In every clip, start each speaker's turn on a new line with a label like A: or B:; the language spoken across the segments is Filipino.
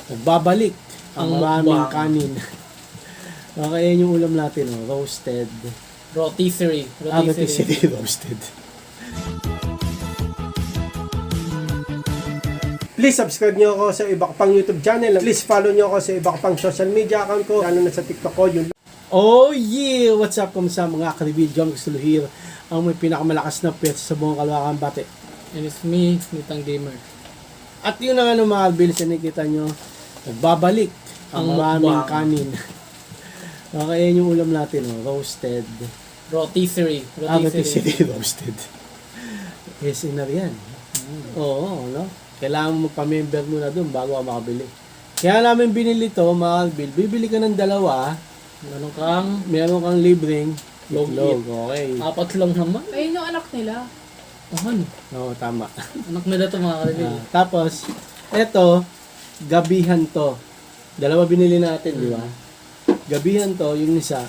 A: Nagbabalik ang maraming
B: mukbang.
A: kanin. Okay, yan yung ulam natin, roasted.
B: Rotisserie.
A: Rotisserie roasted. Please subscribe nyo ako sa iba ko pang YouTube channel. Please follow nyo ako sa iba ko pang social media account ko. Lalo na sa TikTok ko. Oh yeah! What's up sa mga ka-reveal Jong Suluhir? Ang may pinakamalakas na pets sa buong Caloocan Bate.
B: And it's me, Nitang Gamer.
A: At yun ang mga albils na nakita nyo. Nagbabalik ang maraming
B: mukbang.
A: kanin. Okay, yan yung ulam natin, roasted.
B: Rotisserie.
A: Rotisserie roasted. Yes, inar yan. Oo, no? Kailangan mo magpa-member muna doon bago ka makabili. Kaya namin binili to, mga albil. Bibili ka ng dalawa. Meron kang libreng itlog. Okay.
B: Apat lang naman.
C: Ayun yung anak nila.
B: Ano?
A: Oo, tama.
B: Anak nila to mga ka-reveal.
A: Tapos, eto, gabihan to. Dalawa binili natin, di ba? Gabihan to, yung isa,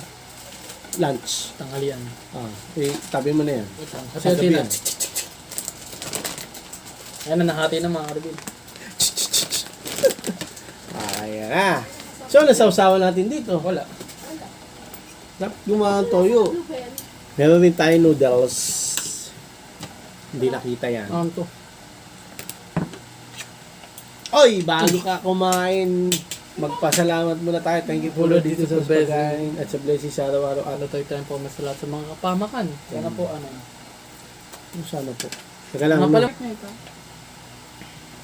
A: lunch.
B: Tanghalian.
A: Tabi mo na yan.
B: Kasi ito na. Ayan na, nahati na mga ka-reveal.
A: Ayan na. So, nasawsawan natin dito.
B: Wala.
A: Dapat gumawa ng toyo. Meron rin tayo noodles. Hindi nakita yan.
B: Ano to?
A: Oy, bago ka kumain, magpasalamat muna tayo. Thank you po Lord dito sa pagkain at sa blessings sa araw-araw.
B: Ano tayo tayong po sa lahat sa mga kapamakan. Sana po ano.
A: Sana po. Teka lang.
B: Mga pala.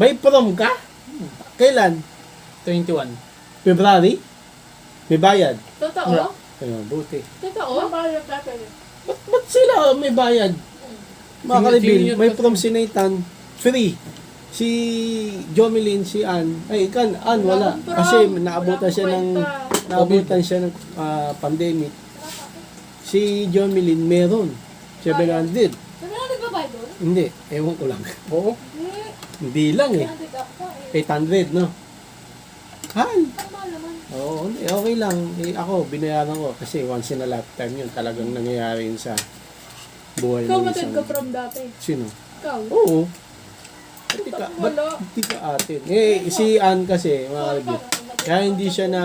A: May prom ka? Kailan?
B: 21.
A: February? May bayad?
C: Totoo?
A: Ayun, buti.
C: Totoo?
A: Ba't sila may bayad? Mga kalibil, may prom si Nathan. Free. Si Jomelyn, si Ann. Ay, Ann, wala. Kasi naabutan siya ng pandemic. Si Jomelyn, meron. 700.
C: Sabi na nagbabayad doon?
A: Hindi, ewan ko lang.
B: Oo.
A: Hindi lang eh. 800, no? Han!
C: Tama naman.
A: Oo, okay lang. Ako, binayaran ko. Kasi once in a lifetime yun. Talagang nangyayari yun sa buhay
C: Ikaw
A: ng
C: matid
A: isang-
C: ka from dati.
A: Sino?
C: Ikaw?
A: Oo. Ba't
C: Wala.
A: di ka atin? Si Ann kasi, mga kalibig. Kaya hindi siya na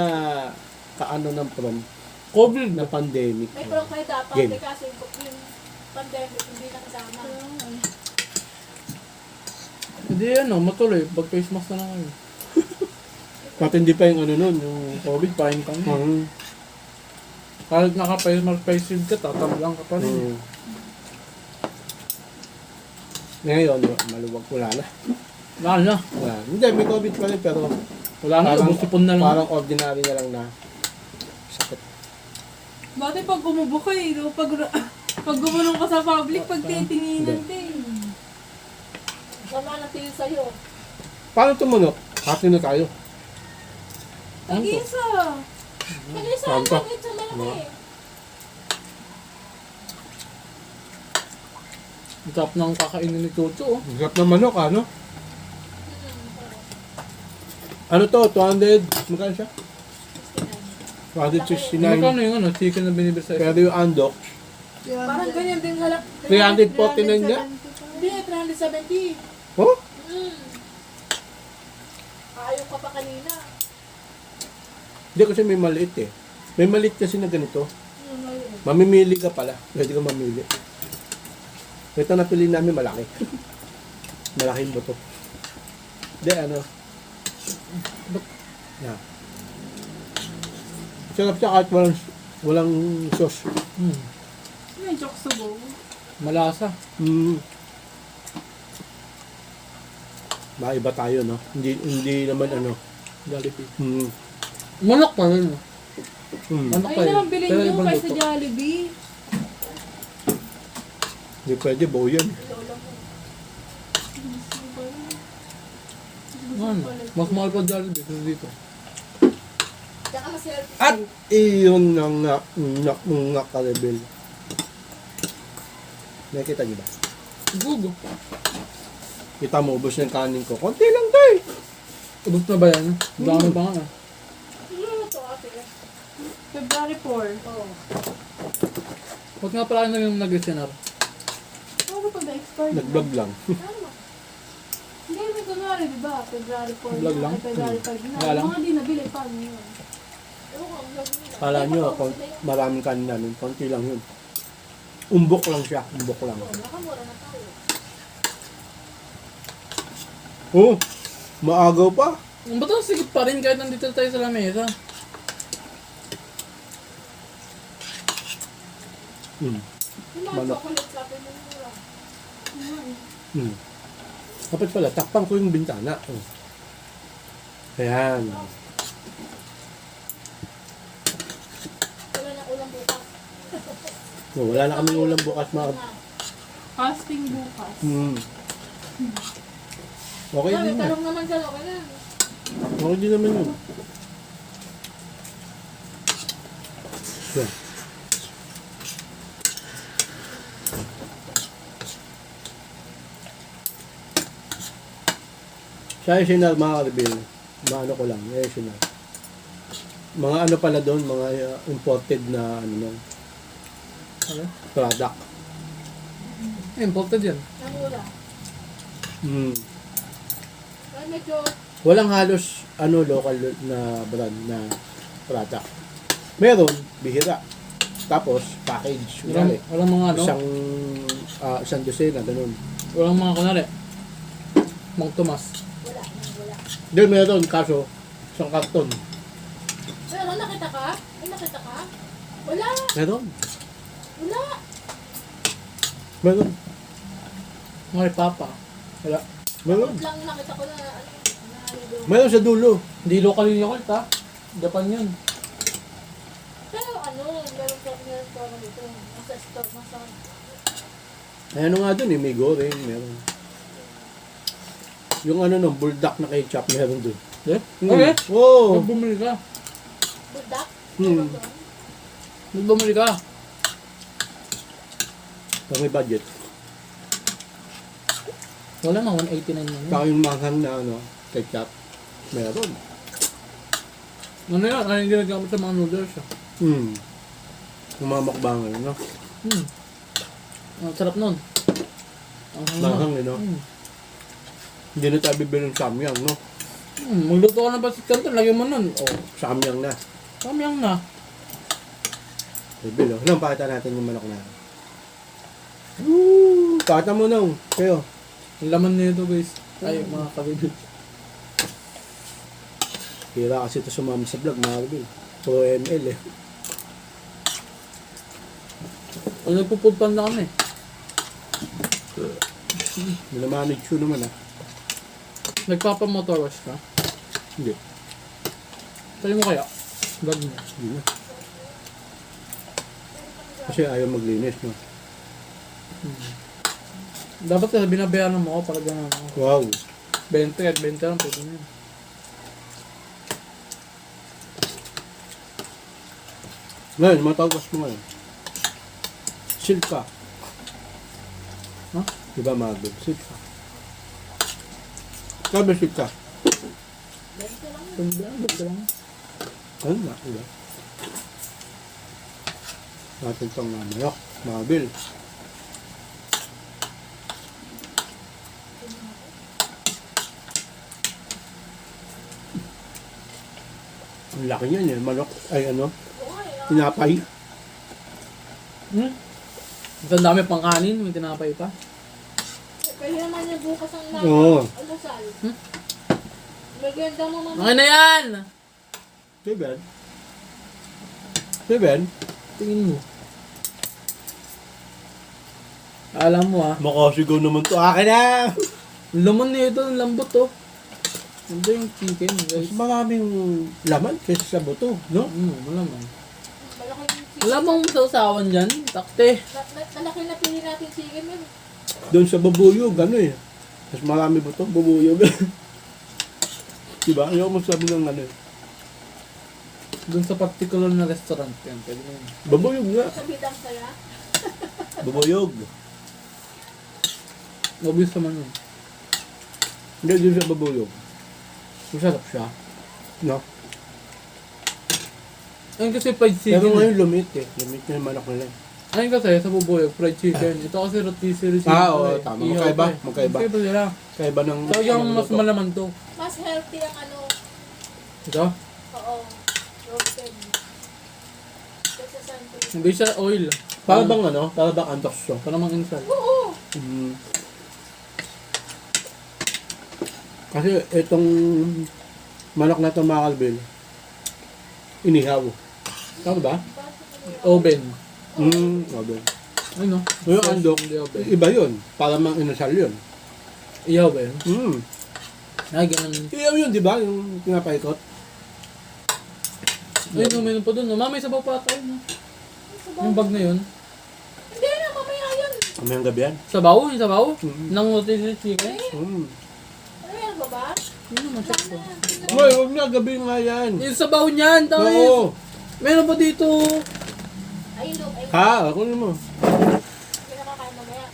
A: kaano ng prom
B: COVID
A: na pandemic.
D: May prom kayo dapat,
A: Game.
D: kasi yung pandemic hindi nakasama.
B: Hindi ano, matuloy. Pag face mask na lang kayo.
A: Matindi pa yung ano nun, yung
B: COVID, pahin ka na.
A: Mhm.
B: Kahit naka-face shield ka, tatablang ka pa rin.
A: Mhm. Ngayon, maluwag, wala na.
B: Wala na.
A: Wala. Hindi, may COVID pa rin, pero
B: Wala na, ubus-tipon na lang.
A: parang ordinary na lang na sakit.
C: Dati pag umubo ka eh, no? Pag gumulong ka sa public, pag titinginan ka eh.
D: Sama na tingin sa'yo.
A: Paano tumunok? Hati na tayo.
B: Ano to?
C: Tag-isa.
D: Mag-isa
A: Saan
D: ang
A: ka?
D: langit sa malaki.
B: Ang sarap ng kakainin ni Chucho, oh.
A: Ang sarap ng manok, ano? Ano to? 200? Magkano siya? 269.
B: Magkano yung ano, chicken na binibili sa
A: Pero yung andok,
C: Parang ganyan din halak.
A: 349 niya?
D: Hindi, 370.
A: Oh?
D: Ayaw ka pa kanina.
A: Hindi kasi may maliit eh. May maliit kasi na ganito. Mamimili ka pala. Pwede ka mamili. Ito napili namin malaki. Malaking buto. Hindi, ano. Yeah. Sarap siya kahit walang sauce.
C: May joke sa bowl.
B: Malasa.
A: Maiba tayo, no? Hindi naman ano.
B: Jollibee.
A: Mm.
B: Manok pa rin, oh. Manok pa
C: Ay
B: rin.
C: naman, bilhin
B: Pero
C: nyo
B: ibang
C: kaysa
B: luto.
C: Jollibee.
A: Hindi pwede, buo yan.
B: Ano? Mas mahal pa Jollibee kasi dito.
D: Tsaka kasi
A: At iyon ang nakalibel. Nakita niyo ba?
B: Gugo.
A: Kita mo, ubos ng kanin ko. Konti lang to eh.
B: Ubus na ba yan? Dami pa nga, ah.
D: ano to ate?
C: February 4.
D: Oo.
B: Huwag nga pala na yung nag-scenar.
C: Ano pag na-expire?
A: Nag-vlog lang.
D: Ano? Hindi, may kunwari, di ba? February 4
B: Vlog lang?
D: February 5 na.
B: Wala lang.
C: Mga di nabili, paano yun?
D: Ewan ko, ang vlog nila.
A: Kala nyo, maraming kanin namin. Konti lang yun. Umbok lang siya. Umbok lang.
D: Oh, nakamura na tayo.
A: Oh, maagaw pa.
B: Ba't ang sigit pa rin kahit nandito tayo sa lamesa?
A: Hmm.
D: Yung mga
A: Manok.
D: chocolate sabi mo mura.
A: Hmm. Dapat pala, takpan ko yung bintana. Oh. Ayan.
D: Wala na ulam bukas.
A: Oh, wala na kaming ulam bukas mga...
C: Fasting bukas.
A: Hmm. Okay
D: Ay,
A: din na.
D: talong naman dyan, okay na.
A: Okay din naman yun. Yeah. Sa Arsenal, mga reveal, maano ko lang, Arsenal. Mga ano pala doon, mga imported na ano nung
B: Ano?
A: product.
B: Imported yan.
D: Namura.
A: Hmm.
D: Ay, medyo,
A: Walang halos ano local na brand na product. Meron, bihira. Tapos, package.
B: Walang,
A: Kunwari,
B: walang mga ano?
A: isang dosena, ganun.
B: Walang mga kunwari. Mang Tomas.
D: wala.
A: Hindi, meron, kaso, isang karton.
D: Pero nakita ka? Ay, nakita ka? Wala.
A: Meron.
D: Wala.
A: Meron.
B: Mga papa. Wala.
A: Meron.
D: Lang nakita ko na, ano,
A: Meron sa dulo.
B: Hindi local yung Yakult ha. Japan yun.
D: pero ano, meron pa ako dito. Nasa store, nasa,
A: Ay, ano nga dun eh, may goreng, meron. Yung ano nung, bulldog na ketchup, meron dun.
B: Eh?
A: Hmm.
B: Okay.
A: Oo.
B: Pag bumili ka.
D: budak.
A: Hmm.
B: Pag bumili ka.
A: Pag may budget.
B: Wala na, 189 yun.
A: Saka yung manghang na ano, ketchup, meron.
B: Ano yan? Ano yung ginagamit sa mga noodles ah?
A: Hmm. Yung mga mukbangan, no?
B: Hmm. Ang sarap nun. Ang
A: Manghang, no?
B: Hmm.
A: Hindi na tayo bibili ng samyang, no?
B: Magluto ka ng basit kanto, lagyan mo nun. Oh,
A: Samyang na.
B: samyang na.
A: Bibili, oh. Nang pakita natin yung manok na. Woo! Pakita mo nung. Kayo.
B: Ang laman nito guys. Ay, mga kabibig.
A: Hira kasi ito sumama sa vlog, mga kabil. Pro ML eh.
B: Pag nagpupulpan na kami.
A: Minamanage yun naman ah.
B: Nagpapa-motor wash ka.
A: Hindi.
B: Tali mo kaya? Vlog mo.
A: Hindi na. Kasi ayaw maglinis, no?
B: Dapat kasi binabayaran mo ako para gano'n ako.
A: Wow.
B: 20 at 20 lang pwede na yun.
A: Ngayon, matawag mo ngayon. Silka.
B: Ha?
A: Diba, Marvel? Silka. Sabi silka.
B: Pwede lang.
A: Ano na, diba? Natin itong manok. Marvel. Ang laki niyan eh. Manok. Ay ano? Tinapay.
B: Hmm? Ang dami pang kanin, may tinapay pa.
D: kaya naman niya bukas ang
A: Oo.
D: alusal.
B: Hmm?
D: Maganda mo mama.
B: Okay na yan!
A: Seven. Seven.
B: Tingin mo. Alam mo ah.
A: Makasigaw naman to. Akin na!
B: Ang laman nito, ang lambot oh. Ito yung chicken guys.
A: Mas maraming laman kaysa sa buto, no?
B: Malaman.
D: Malaki yung chicken.
B: Wala bang sausawan dyan? Takte.
D: Malaki na pili natin chicken yun.
A: Doon sa bubuyog, ano eh. Mas marami buto, bubuyog. Diba? Ayaw mo sabi ng ano eh.
B: Doon sa particular na restaurant yan. Pwede na yun.
A: Bubuyog nga.
D: Sa bidang saya.
A: Bubuyog.
B: Obvious naman yun.
A: Hindi, doon sa bubuyog. Masarap siya. No?
B: Ayun kasi fried chicken.
A: Pero ngayon lumit eh. Lumit na yung manok nila.
B: Ayun kasi sa bubuyog, fried chicken. Ito kasi rotisserie chicken.
A: Ah, oo, tama. Magkaiba, magkaiba.
B: Magkaiba sila.
A: Kaya ba ng...
B: So yung mas malaman to.
D: Mas healthy ang ano,
B: Ito?
D: oo, roasted. Kesa santo.
B: Hindi siya oil.
A: Para bang ano? Para bang antox to?
B: Para mang insal.
D: Oo!
A: Mm. Kasi itong manok na ito mga kalbil, inihaw. Tama ba?
B: Oven.
A: Oven.
B: Ayun no?
A: Yung andok,
B: Hindi oven.
A: iba yun. Para mang inasal yun.
B: Iyaw ba yun?
A: Mm.
B: Ay, ganun.
A: Iyaw yun, di ba? Yung pinapaikot.
B: Ayun, uminom pa dun. Mamay sabaw pa tayo. No? Yung bag na yun.
D: Hindi na, mamaya yan.
A: Kamayang gabi yan.
B: Sabaw? Yung sabaw?
A: Mhm.
B: Nang rotisserie chicken?
D: Ano yan ba ba?
B: Yun naman, check ko.
A: Uy, huwag na, gabi nga yan.
B: Yung sabaw niyan, tayo.
A: Oo.
B: Meron pa dito.
D: Ay, look, ay,
A: Ha, ako mo.
D: hindi nakakain mamaya.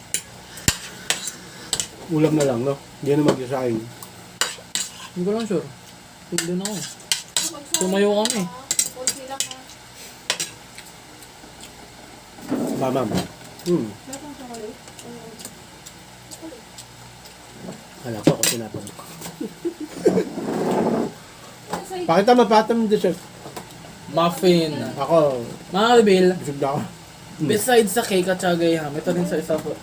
A: Ulam na lang, no? Hindi na mag-isaing.
B: Hindi ko lang sure. Tignan ako.
D: Pag-sabi
B: Tumayo
D: ka,
B: kami.
D: konti lang ha.
A: Mamam.
D: Lasang chocolate? Oo.
A: Kala ko ako tinatanong.
D: Nasa
A: Pakita mapatam yung dessert.
B: Muffin.
A: Ako,
B: Mga kabil,
A: busog na ako.
B: besides sa cake at saka gayam, ito din sa isa ko.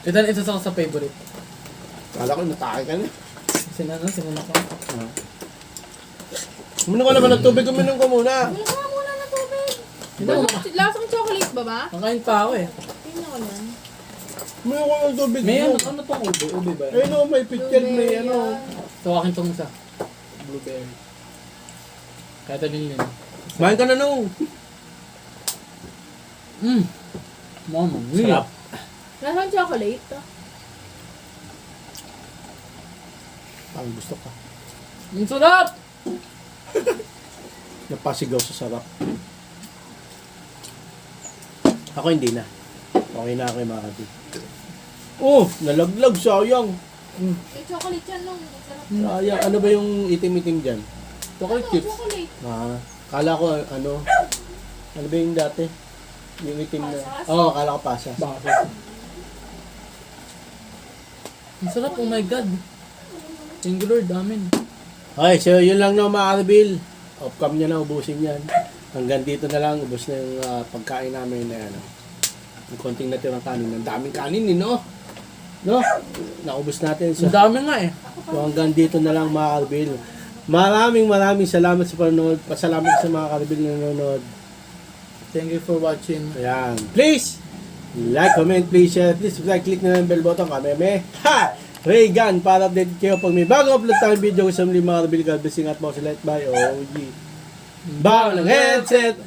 B: Ito din isa sa favorite.
A: Kala ko natake ka na.
B: Sinuna ko.
A: Uminom ka naman ng tubig, uminom ka muna.
D: Wala ka muna ng tubig.
B: Hindi ako
C: Lasang chocolate ba ba?
B: Makain pa ako eh.
D: Tingnan ko yan.
A: Uminom ka ng tubig.
B: May
A: mo.
B: ano tong ube? Ube ba?
A: Ayun o, may picture, may
D: Blueberry,
A: ano.
B: So akin tong isa. Blueberry. Kaya talilin.
A: Kumain ka na nung.
B: Mama,
A: Sarap.
C: Lasang chocolate?
A: Ang gusto ka.
B: Ang sarap!
A: Napasigaw sa sarap. Ako hindi na. Okay na ako yung mga kapit. Oh, nalaglag, sayang.
D: Yung chocolate yan nung. Sarap.
A: Sayang. Ano ba yung itim-itim dyan?
B: Chocolate
D: Ano,
B: chips.
D: chocolate?
A: Ah, kala ko ano ba yung dati? Yung itim na.
D: Pasas?
A: Oo, kala ko pasas.
B: Bakit? Ang sarap, oh my god. Thank you Lord, amen.
A: Okay, so yun lang na mga Arbil. Off-cam niya na, ubusin yan. Hanggang dito na lang, ubos na yung pagkain namin na ano. Yung konting natirang kanin. Ang daming kanin eh, no? No? Naubos natin. So,
B: Ang dami nga eh.
A: so hanggang dito na lang mga Arbil. Maraming salamat sa panonood. Pasalamat sa mga Arbil na nanonood.
B: Thank you for watching.
A: Ayan. Please, like, comment, please share. Please subscribe, click na ng bell button. Kameme. Ha! Regan, para update kayo pag may bagong upload tayong video sa mga Arbil. God bless, ingat mo sila at bye. OG. Bawa ng headset!